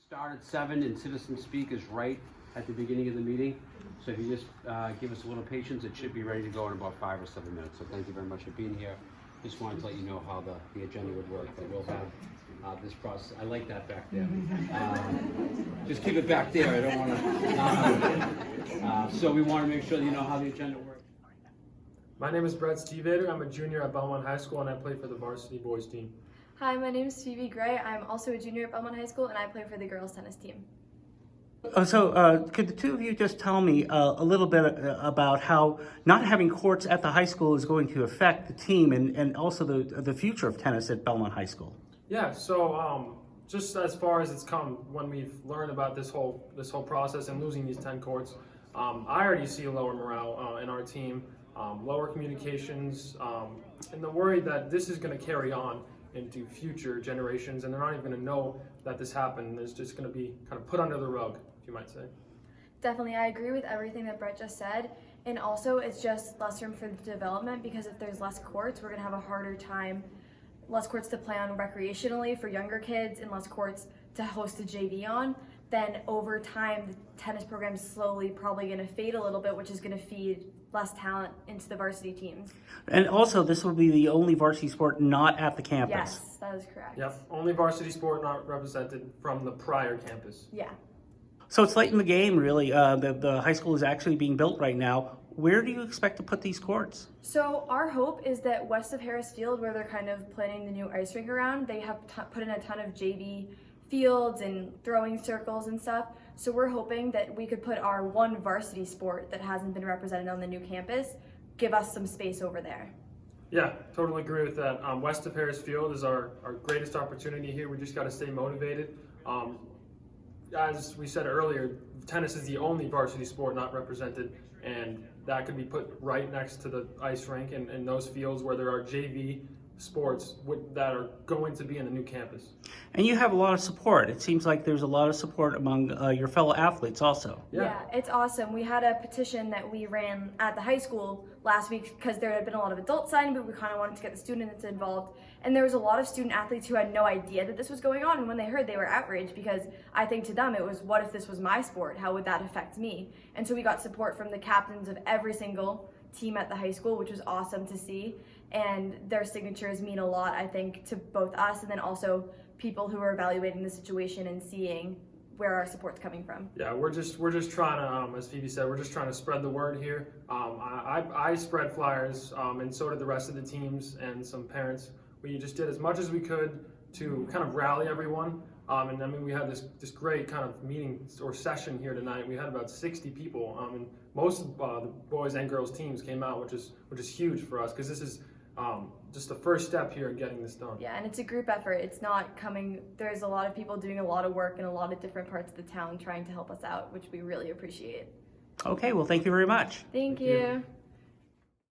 Start at 7 and citizen speak is right at the beginning of the meeting. So if you just give us a little patience, it should be ready to go in about 5 or 7 minutes. So thank you very much for being here. Just wanted to let you know how the agenda would work, that we'll have this process. I like that back there. Just keep it back there. I don't want to. So we want to make sure that you know how the agenda works. My name is Brett Stevader. I'm a junior at Belmont High School and I play for the varsity boys team. Hi, my name is Phoebe Gray. I'm also a junior at Belmont High School and I play for the girls tennis team. Could the two of you just tell me a little bit about how not having courts at the high school is going to affect the team and also the future of tennis at Belmont High School? Yeah, so just as far as it's come, when we've learned about this whole process and losing these 10 courts, I already see a lower morale in our team, lower communications, and the worry that this is going to carry on into future generations, and they're not even going to know that this happened. It's just going to be kind of put under the rug, if you might say. Definitely, I agree with everything that Brett just said. And also, it's just less room for development because if there's less courts, we're going to have a harder time. Less courts to play on recreationally for younger kids and less courts to host a JV on. Then over time, the tennis program is slowly probably going to fade a little bit, which is going to feed less talent into the varsity teams. And also, this will be the only varsity sport not at the campus. Yes, that is correct. Yep, only varsity sport not represented from the prior campus. Yeah. So it's late in the game, really. The high school is actually being built right now. Where do you expect to put these courts? So our hope is that west of Harris Field, where they're kind of planning the new ice rink around, they have put in a ton of JV fields and throwing circles and stuff. So we're hoping that we could put our one varsity sport that hasn't been represented on the new campus, give us some space over there. Yeah, totally agree with that. West of Harris Field is our greatest opportunity here. We just got to stay motivated. As we said earlier, tennis is the only varsity sport not represented, and that could be put right next to the ice rink and those fields where there are JV sports that are going to be in the new campus. And you have a lot of support. It seems like there's a lot of support among your fellow athletes also. Yeah, it's awesome. We had a petition that we ran at the high school last week because there had been a lot of adults signing, but we kind of wanted to get the students involved. And there was a lot of student athletes who had no idea that this was going on. And when they heard, they were outraged because I think to them it was, what if this was my sport? How would that affect me? And so we got support from the captains of every single team at the high school, which was awesome to see. And their signatures mean a lot, I think, to both us and then also people who are evaluating the situation and seeing where our support's coming from. Yeah, we're just trying to, as Phoebe said, we're just trying to spread the word here. I spread flyers, and so did the rest of the teams and some parents. We just did as much as we could to kind of rally everyone. And I mean, we had this great kind of meeting or session here tonight. We had about 60 people, and most of the boys and girls teams came out, which is huge for us because this is just the first step here in getting this done. Yeah, and it's a group effort. It's not coming, there's a lot of people doing a lot of work in a lot of different parts of the town trying to help us out, which we really appreciate. Okay, well, thank you very much. Thank you.